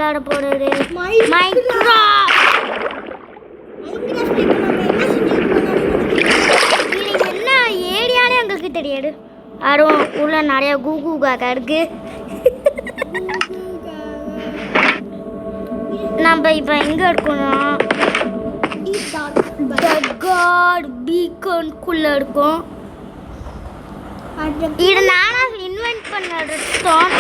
விளையாட போகிறது மைன்கிராஃப்ட். இது என்ன ஏரியானே எங்களுக்கு தெரியாது. யாரும் உள்ள நிறைய கூகுகாக இருக்கு. நம்ம இப்போ எங்கே இருக்கோம்னா காட் பீக்கனுக்குள்ளே இருக்கோம். இது நானாக இன்வென்ட் பண்ண ரெஸ்டான்.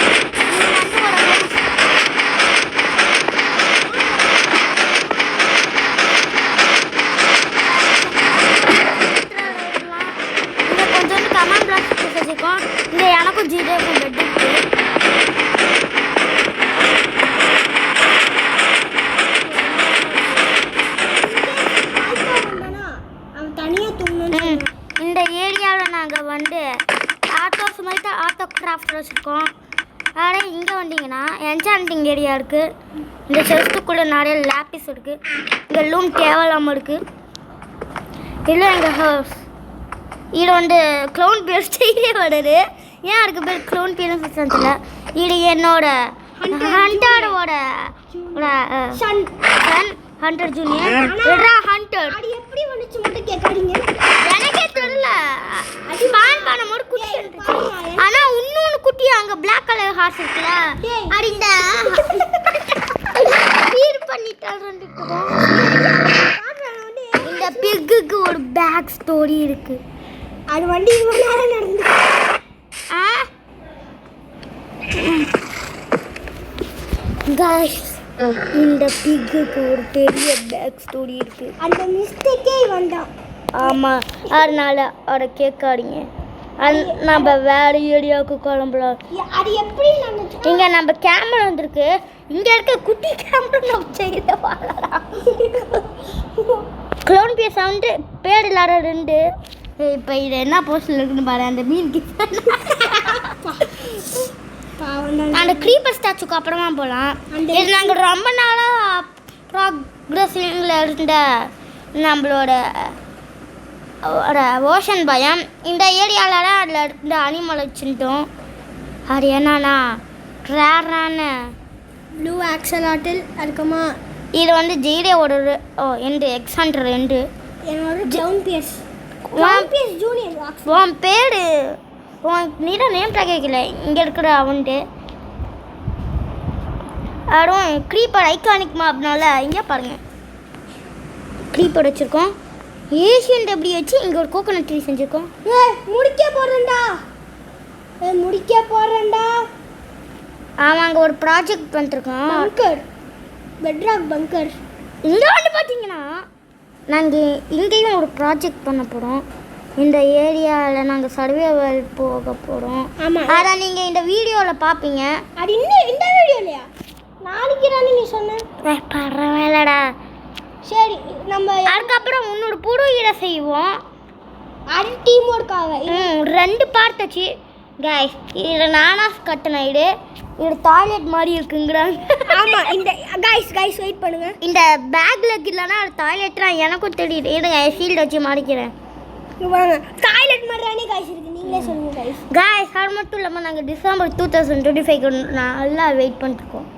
இங்கே கொஞ்சோண்டு கமாண்ட் பாக்ஸ் வச்சுருக்கோம். இங்கே எனக்கும் ஜிடேக்கும் பெட் இருக்கு. இந்த ஏரியாவில் நாங்கள் வந்து ஆர்த்தோ கிராஃப்ட் வச்சுருக்கோம். அதனால் இங்கே வந்தீங்கன்னா என்சாண்டிங் ஏரியா இருக்குது. இந்த செஸ்ட்டுக்குள்ளே நிறைய லேப்பிஸ் இருக்குது. இங்கே லூம் தேவையில்லாமல் இருக்குது. இல்லை எங்கள் ஹவுஸ் இது வந்து க்ளவுன் பேர் ஸ்டைலே வருது. ஏன் அதுக்கு பேர் க்ளவுன் பேர் தெரியல. இது என்னோட ஹண்டரோட சன் ஹண்டர் ஜூனியர். ஹண்டர் அது எப்படி வந்துச்சு மட்டும் கேட்காதீங்க. எனக்கே தெரியல. ஸ்பான் பண்ணும்போது குட்டி இருந்துச்சு. ஆனா இன்னொரு குட்டி அங்க Black கலர் ஹார்ஸ் இருக்குல, அது இந்த ஃபீட் பண்ணிட்டாரு. இந்த பிக்குக்கு ஒரு பேக் ஸ்டோரி இருக்கு. அது வந்து இவ்வளவு நேரம் நடந்து गाइस இந்த பிக்குக்கு ஒரு பெரிய பேக் ஸ்டோரி இருக்கு. அந்த மிஸ்டேக்கே வேண்டாம். ஆமாம், அதனால அதை கேட்காதீங்க. நம்ம வேற ஏரியாவுக்கு கிளம்பலாம். அது எப்படி நடந்துச்சு? இங்கே நம்ம கேமரா வந்திருக்கு. இங்கே இருக்க குட்டி கேமரா நம்ம செய்யல வாழலாம். க்ளோன் பேர் சவுண்டு பேர் இல்லாத 2. இப்போ இது என்ன போஸ்டில் இருக்குன்னு பாரு. அந்த மீன் அந்த க்ரீப்பர் ஸ்டாச்சுக்கு அப்புறமா போகலாம். இது நாங்கள் ரொம்ப நாளாக ப்ராக்ரஸிங்கில் இருந்த நம்மளோட ஓஷன் பயம். இந்த ஏரியாவில் தான் அதில் இருந்த அனிமல் வச்சுட்டோம். அது என்னன்னா ரேரான ப்ளூ ஆக்சலாட்டில் இருக்குமா. இது வந்து ஜீரோவோட எண்டு எக்ஸாண்டர் எண்டு. என்னோட ஜூனியர் உன் பேர் நீதான் நேம் ட்ராக் கேட்கல. இங்கே இருக்கிற அவன்ட்டு அதுவும் க்ரீப்பர் ஐகானிக் மாப்னால இங்கே பாருங்கள் க்ரீப்பர் வச்சுருக்கோம். ஏஷியன் டெப்ரி வச்சு இங்கே ஒரு கோகோனட் ட்ரீ செஞ்சுருக்கோம். முடிக்க போகிறேன்டா. ஆமாம், அங்கே ஒரு ப்ராஜெக்ட் வந்துருக்கோம். பங்கர், பெட்ராக் பங்கர். இங்கே வந்து பார்த்தீங்கன்னா நாங்கள் இங்கேயும் ஒரு ப்ராஜெக்ட் பண்ண போகிறோம். இந்த ஏரியாவில் நாங்கள் சர்வைவல் போக போகிறோம். ஆமாம், அதை நீங்கள் இந்த வீடியோவில் பார்ப்பீங்க. அது இன்னும் இந்த வீடியோலையா? நாளைக்கு தானே நீ சொன்ன. பரவாயில்லடா. சரி, நம்ம அதுக்கப்புறம் இன்னொரு புது இதை செய்வோம். அது டீம் ஒர்க்காக 2 பார்ட் வச்சு கைஸ். இதில் நானாக கட்டின இது டாய்லெட் மாதிரி இருக்குங்கிறாங்க. ஆமாம், இந்த கைஸ் வெயிட் பண்ணுங்கள். இந்த பேக்கில் இல்லைன்னா அது டாய்லெட்லாம் எனக்கும் தெரியுது. இருங்க, ஷீல்டு வச்சு மாறிக்கிறேன். டாய்லெட் மாதிரி கைஸ் இருக்கு. நீங்களே சொல்லுங்க கைஸ். அது மட்டும் இல்லாமல் நாங்கள் டிசம்பர் 2025 நல்லா வெயிட் பண்ணிருக்கோம்.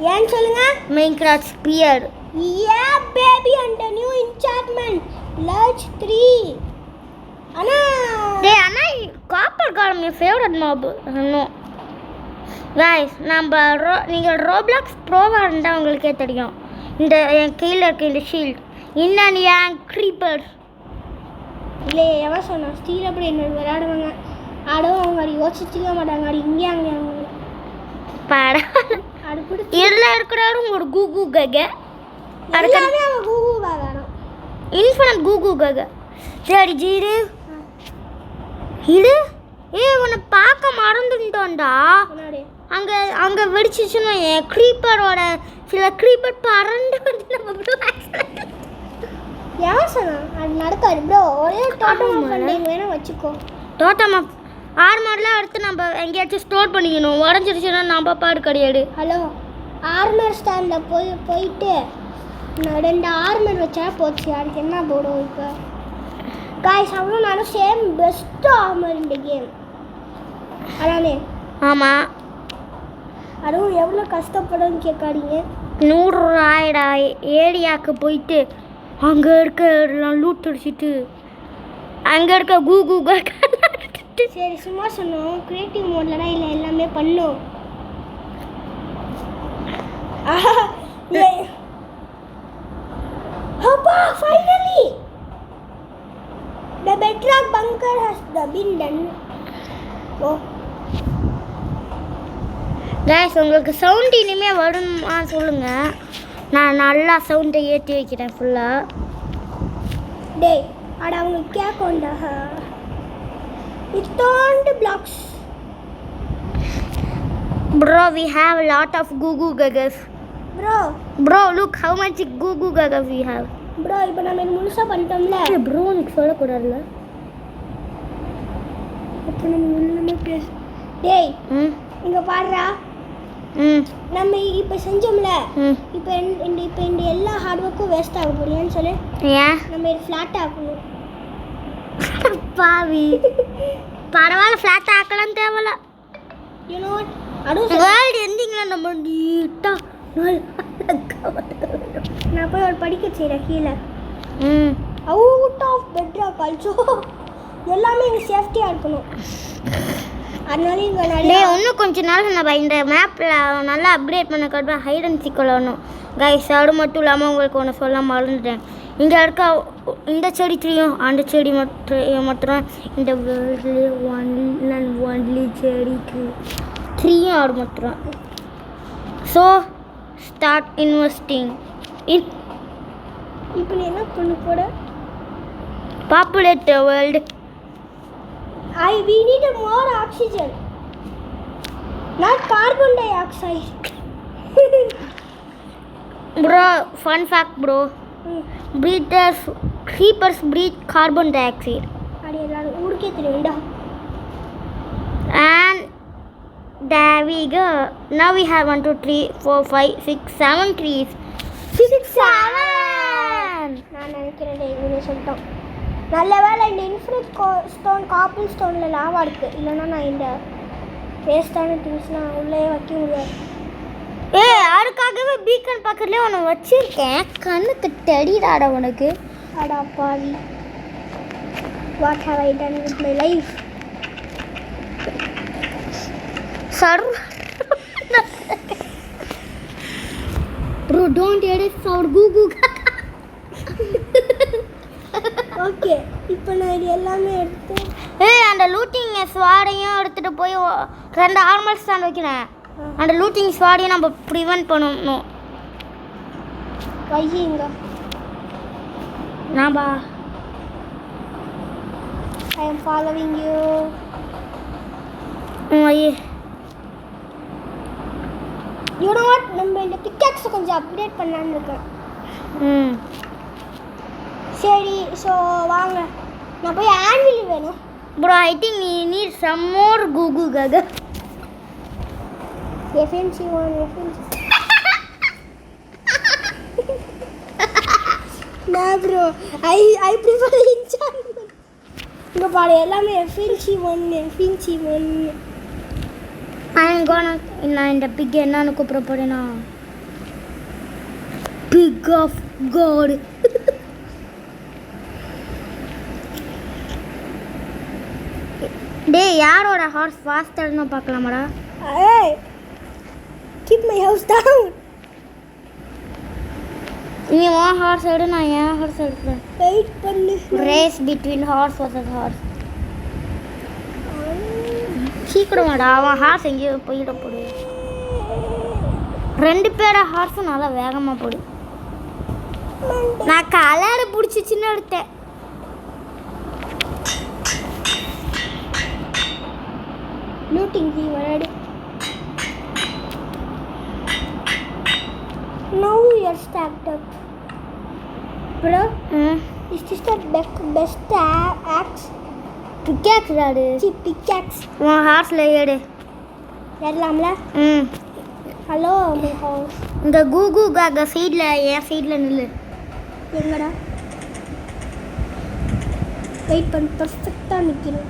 ஏன்னு சொல்லுங்க. Minecraft spear baby and new enchantment large 3. அண்ணா காப்பர் காலம் என் ஃபேவரட் மாப். கைஸ் நீங்கள் ரோப்ளாக்ஸ் ப்ரோவாக இருந்தால் உங்களுக்கே தெரியும். இந்த என் கையில் இருக்க இந்த ஷீல்ட் இன்னும் என் க்ரீப்பர் இல்லை. எவன் சொன்னா ஸ்டீல் அப்படி என்ன விளையாடுவாங்க. ஆடவும் அவங்க அது யோசிச்சுக்க மாட்டாங்க. அது இங்கே அங்கே அவங்க படம் இதில் இருக்கிறாரும் ஒரு கூகு கக. அதுக்காக அவன் கூகு காகணும் இன்ஃபினிட் கூகு கக. சரி ஜீரு இது உன்னை பார்க்க மறந்துட்டோண்டா. அங்கே வெடிச்சிச்சுன்னா என் க்ரீப்பரோட சில க்ரீப்பர் பறந்து வந்து நம்ம யார் சொன்னா அது நடக்காது ப்ரோ. ஒரே டோட்டம் ஃபண்டிங் வேணா வச்சுக்கோ. டோட்டம் ஆர்மர்லாம் எடுத்து நம்ம எங்கேயாச்சும் ஸ்டோர் பண்ணிக்கணும். உடஞ்சிருச்சுன்னா நம்ம பாடு கிடையாது. ஹலோ, ஆர்மர் ஸ்டாண்டில் போயிட்டு 2 ஆர்மர் வச்சா போச்சு. அதுக்கு என்ன போடும் இப்போ காய்ஸ்? அவ்வளோ நானும் சேம் பெஸ்ட்டு ஆர்மர் இந்த கேம் அதானே? ஆமாம். அதுவும் எவ்வளோ கஷ்டப்படும்னு கேட்காதீங்க. 100 ரூபாய்டா. ஏரியாவுக்கு போயிட்டு அங்கே இருக்க எல்லாம் லூட் அடிச்சிட்டு அங்கே இருக்க கூகு சரி சும்மா சொன்னோம். கிரியேட்டிவ் மோடில் தான் இல்லை எல்லாமே பண்ணோம். அப்பா finally the bedrock bunker has been done. O guys, உங்களுக்கு சவுண்ட் இனிமேல் வருமா சொல்லுங்கள். நான் நல்லா சவுண்டை ஏற்றி வைக்கிறேன் ஃபுல்லாக. டேய் அட அவங்க கேட்கண்டா. இத்தோண்டு blocks. Bro, we have a lot of goo gagas. Bro, look how much goo gagas we have. Bro, இப்போ நம்ம இது முழுசா பண்ணிட்டோம்ல. ப்ரோ எனக்கு சொல்லக்கூடாதுல்ல. இப்போ நம்ம முழுமே பேச. டேய் இங்கே பாருடா. நம்ம இப்போ செஞ்சோம்ல. இப்போ இந்த எல்லா ஹார்ட் ஒர்க்கும் வேஸ்ட் ஆக போறியான்னு சொல்லு. ஏன் நம்ம இது ஃப்ளாட் ஆக்கணும். பாவி பரவாயில்ல, ஃப்ளாட் ஆக்கலாம் தேவையில்ல. யூ நோ அதுவும் வேர்ல்டு எண்டிங்கில் நம்ம நீட்டாக நான் போய் ஒரு படிக்க செய்கிறேன் கீழே. அவுட் ஆஃப் பெட்ராக் ஆல்சோ எல்லாமே இங்கே சேஃப்டியாக இருக்கணும். அதனால இங்கே நிறைய இன்னும் கொஞ்ச நாள் நம்ம இந்த மேப்பில் நல்லா அப்கிரேட் பண்ண கட்டுற ஹைட் அண்ட் சீக் விளாடணும் கைஸ். அது மட்டும் இல்லாமல் உங்களுக்கு ஒன்று சொல்ல மறந்துட்டேன். இங்கே இருக்க இந்த செடி ட்ரீயும் அந்த செடி மட்டும் இந்த வேர்ல்ட்லேயே ஒன்லி செடி ட்ரீயும் ஆடு மட்டும். So start investing in. இப்போ நீ என்ன பண்ண போட? Populate the world. We need more oxygen, not carbon dioxide. Bro, fun fact bro. Creepers breathe carbon dioxide. அது எல்லாரும் ஊருக்கே தெரியும்டா. And there we go. Now we have 1 2 3 4 5 6 7 trees. 6 7. நான் நினைக்கிறேன் இவனே சொல்லிட்டோம். நல்ல வேலை இந்த இன்ஃபினிட் ஸ்டோன் காப்பிள் ஸ்டோனில் லாவா இருக்குது. இல்லைன்னா நான் இந்த வேஸ்டான திங்ஸ்லாம் உள்ளே வைக்க முடியாது. அதுக்காகவே பீக்கன் பக்கத்துலேயே ஒன்று வச்சுருக்கேன். கண்ணுக்கு தடிடாட உனக்கு. அடா பாவி. What have I done with my life? Sir bro don't edit sound கூகு. ஓகே இப்போ நான் இது எல்லாமே எடுத்து அந்த லூட்டிங் ஸ்வாடையும் எடுத்துகிட்டு போய் 2 ஆர்மர் ஸ்டாண்ட் வைக்கிறேன். அந்த லூட்டிங் ஸ்வாடையும் நம்ம ப்ரிவென்ட் பண்ணணும். வையுங்க நாம்பா. I am following you. ஐயே யூ நோ வாட், நம்ம இந்த பிக்காக்ஸை கொஞ்சம் அப்டேட் பண்ணலான்னு இருக்கேன். சரி ஸோ வாங்க நான் போய் ஆன்வில் வேணும். ப்ரோ ஐ திங்க் நீ நீட் சம் மோர் கூகு கக. எஃப்என்சி நான் ப்ரோ ஐ ப்ரிஃபர் இன்சார்ஜ். இங்கே பாரு எல்லாமே எஃப்என்சி 1. நான் இந்த பிக் என்னன்னு கூப்பிட போறேன்னா பிக் ஆஃப் காட். டே யாரோட ஹார்ஸ் ஃபாஸ்டர்னு பார்க்கலாமாடா? ஏய் கீப் மை ஹவுஸ் டவுன். நீ உன் ஹார்ஸ் எடு, நான் என் ஹார்ஸ் எடுக்கிறேன். வெயிட் பண்ணு. Race between horse versus horse. சீக்கிரமாடா, அவன் ஹார்ஸ் எங்கேயோ போயிட போடு. 2 பேரை ஹார்ஸும் நல்லா வேகமாக போடு. நான் கலரை பிடிச்சிச்சின்னு எடுத்தேன். looting the word. Now we are stacked up. Bro, is this the best axe? Pickaxe adu. Pickaxe. One horse layered. ஏறலாம்ல? Hello my house. இந்த கூகு காக சைடுல ஏன் சைடுல நில்லு. எங்கடா? வெயிட் பண்ணு, பர்ஃபெக்ட்டா நிக்கணும்.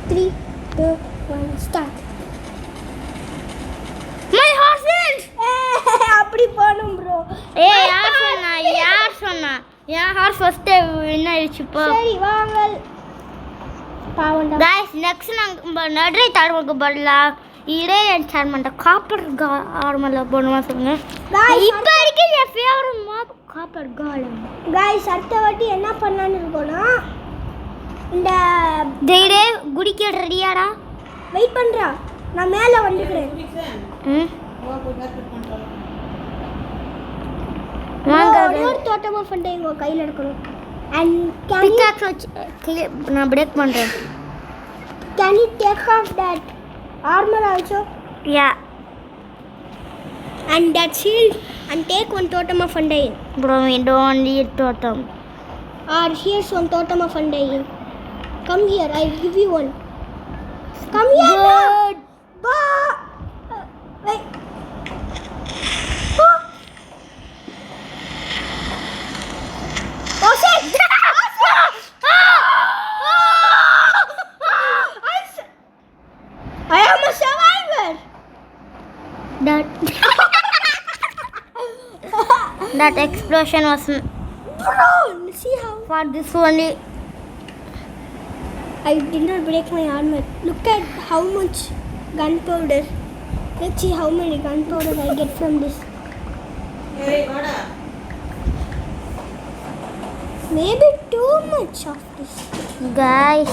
3 2 1 ஸ்டார்ட். என் ஹார்ஸ் ஃபர்ஸ்ட் என்ன ஆயிடுச்சுப்பா. சரி வாங்க பாவண்டா. गाइस நெக்ஸ்ட் நம்ம நடுரை தாழ்வுக்கு பதிலா இதே என்சான்மெண்ட் காப்பர் ஆர்மர்ல போடுமா சொல்லுங்க. இப்போ இருக்கு என் ஃபேவரட் மாப் காப்பர் காலம். गाइस அடுத்த வாட்டி என்ன பண்ணலாம்னு இருக்கோம்னா இந்த டேடே குடிக்க ரெடியாடா? வெயிட் பண்றா, நான் மேல வந்துக்கிறேன். வாங்க ஒரு தோட்டமா ஃபண்டை உங்க கையில எடுக்கணும். and can you பிக்காக்ஸ் வச்சு நான் பிரேக் பண்றேன். can you take off that armor also Yeah. and that shield and take one totem of fungi Bro, we don't need totem. or here's one totem of fungi. Come here, I'll give you one. Come here. Good. Wait. Oh shit! I am a survivor. That explosion was Bro, see how for this only. I did not break my armor. Look at how much gunpowder. Let's see how many gunpowder I get from this. Maybe too much of this. Guys,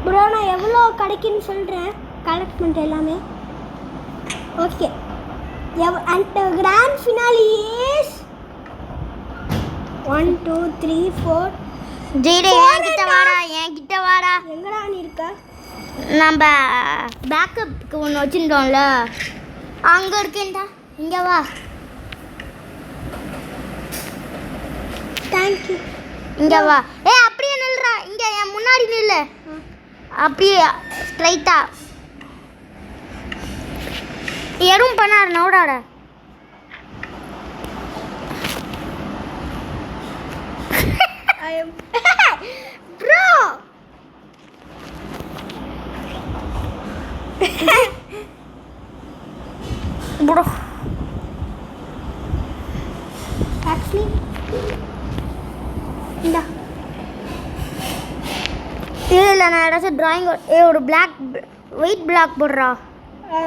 Bro, நான் எவ்வளோ கிடைக்குன்னு சொல்கிறேன். Collect பண்ணிட்டு எல்லாமே okay. And the grand finale is 1 2 3 4. ஜெய்டே என்கிட்ட வாடா. எங்கடா நீ இருக்க? நம்ம பேக்கப்புக்கு ஒன்று வச்சுருந்தோம்ல, அங்கே இருக்கேன்டா. இங்கே வா. தேங்க்யூ. இங்கே வா. அப்படியே நில்றா. இங்கே என் முன்னாடி நில்லு. அப்படியே ஸ்ட்ரைட்டா எதுவும் பண்ணாரு நோடாட. I am bro. Bro. Actually, இந்தா இல்லை நான் ஏதாச்சும் ட்ராயிங் ஒரு பிளாக் ஒயிட் பிளாக் போடுறா.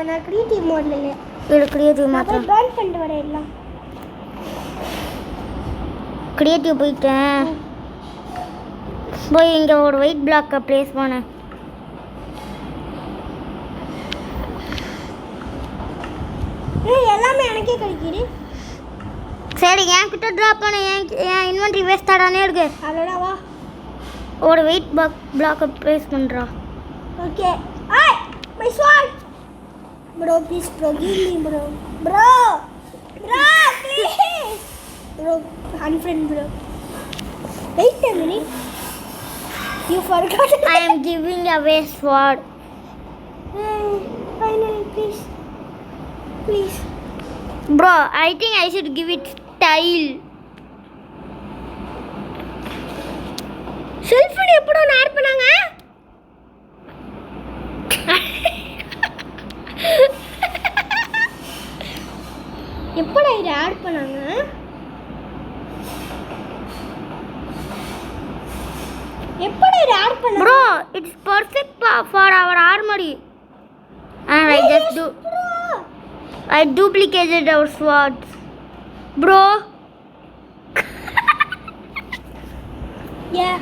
நான் கிரியேட்டிவ் மோட்ல இல்லை. இது கிரியேட்டிவ் நான் மாத்திரம். பேர்ன் பண்ணிட்டு வரேன் எல்லாம். கிரியேட்டிவ் போயிட்டேன். போய் இங்கே ஒரு ஒயிட் பிளாக்கை ப்ளேஸ் பண்ண. எல்லாமே எனக்கே கிடைக்குது. சரி என்கிட்ட ட்ராப் பண்ண. என் இன்வென்ட்ரி வேஸ்ட் ஆடானே இருக்கு. அடடா வா. ஒரு வெயிட் பிளாக்கை ப்ளேஸ் பண்ணுறா. ஓகே. ஐ மை ஸ்வாட். Bro, please bro, give me bro. Bro, please. Bro, unfriend bro. Wait a minute. You forgot. I am giving away sword. Finally, please. Please. Bro, I think I should give it style. Cellphone எப்போ நான் add பண்ணாங்க? எப்போடா இதை add பண்ணாங்க? எப்போடா இதை add பண்ணாங்க? Bro, it's perfect for our armory. And I just do. I duplicated our swords. Bro. Yeah,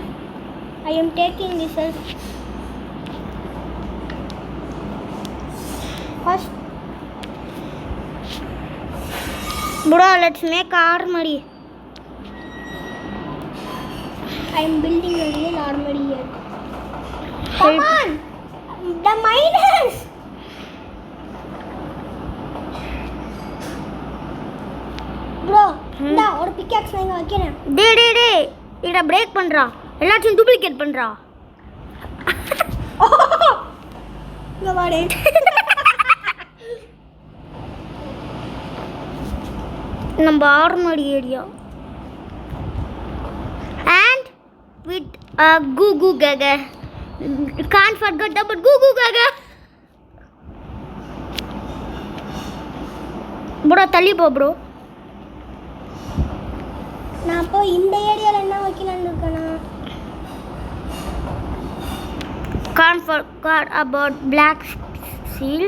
I am taking this as first. Bro, let's make armory. I am building a real armory here. Come on, the miners. Bro, இந்த ஒரு pickaxe நான் இங்க வைக்கிறேன். டே இத break பண்றா. எல்லாத்தையும் duplicate பண்றா. இங்க வாடே. நம்ம ஆர்மரி area. And with Goo Gaga. Can't forget about Goo Gaga. Bro, தள்ளி போ bro. நான் அப்போ இந்த ஏரியாவில் என்ன வைக்கலான்னு இருக்கேன்னா Can't forget about black seal.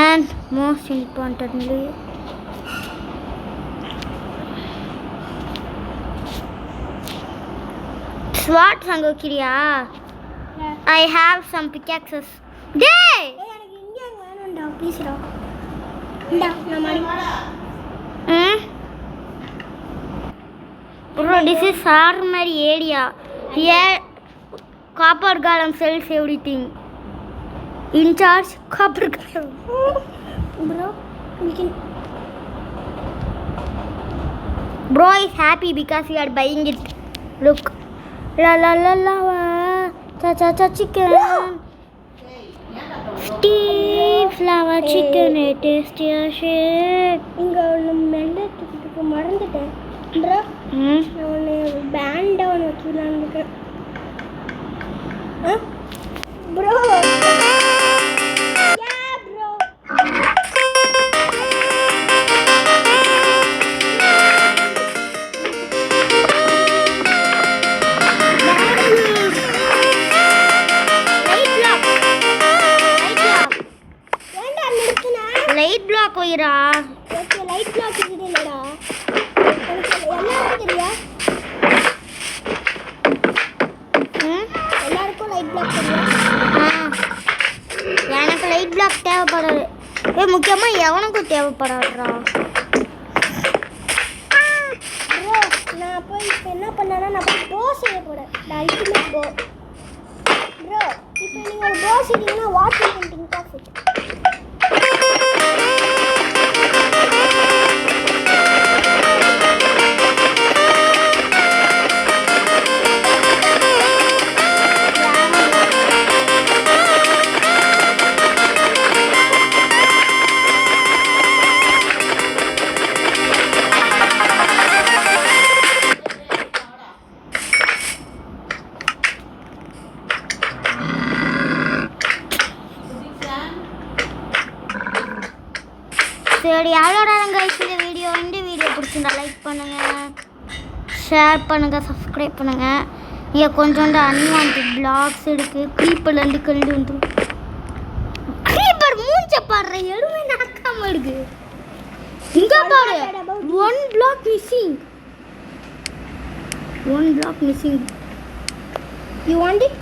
And most importantly, SWAT Sangokiriya. I have some pickaxes. Day! எனக்கு இங்கே வேணும்டா ப்ளீஸ்டா இந்தா நான் மாடி Bro, this is armory area. Here, Copper Golem sells everything. In charge, Copper Golem. bro we can Bro is happy because we are buying it. Look. La la la la la. Cha cha cha chicken. Steve flower chicken. Tasty shake. இங்கே ஒன்று மெண்டத்துக்கு மறந்துட்டேன் bro நான் ஒன்று பேண்டை ஒன்று வைக்கலான்னு இருக்கேன் bro bro ஏன்டா நிறுத்தினா Light block oyira. Okay light block இருக்குது இல்லைடா எனக்கு எல்லாருக்கும் தெரியா எல்லாருக்கும் லைட் பிளாக் தெரியா எனக்கு லைட் பிளாக் தேவைப்படாது. முக்கியமாக எவனுக்கும் தேவைப்படாதுடா. ப்ரோ நான் போய் இப்போ என்ன பண்ணேன்னா நான் போய் போ செய்ய போகிறேன் அல்டிமேட் போ ப்ரோ இப்போ நீங்கள் ஒரு போ செய்தீங்கன்னா வாட்டர் பெயிண்டிங் ஆஃப் இட் சரி அவ்வளோடா guys இந்த வீடியோ பிடிச்சிருந்தா லைக் பண்ணுங்கள், ஷேர் பண்ணுங்கள், சப்ஸ்கிரைப் பண்ணுங்கள். இங்கே கொஞ்சோண்டு அன்வான்ட் பிளாக்ஸ் இருக்குது. க்ரீப்பர்லேருந்து கல்வி வந்துடும். க்ரீப்பர் மூஞ்ச பாடுற எதுவுமே நடக்காமல் இருக்கு. இங்கே பாரு 1 block missing. 1 block missing. You want it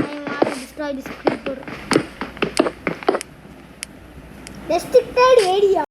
I want to destroy this creeper. Restricted area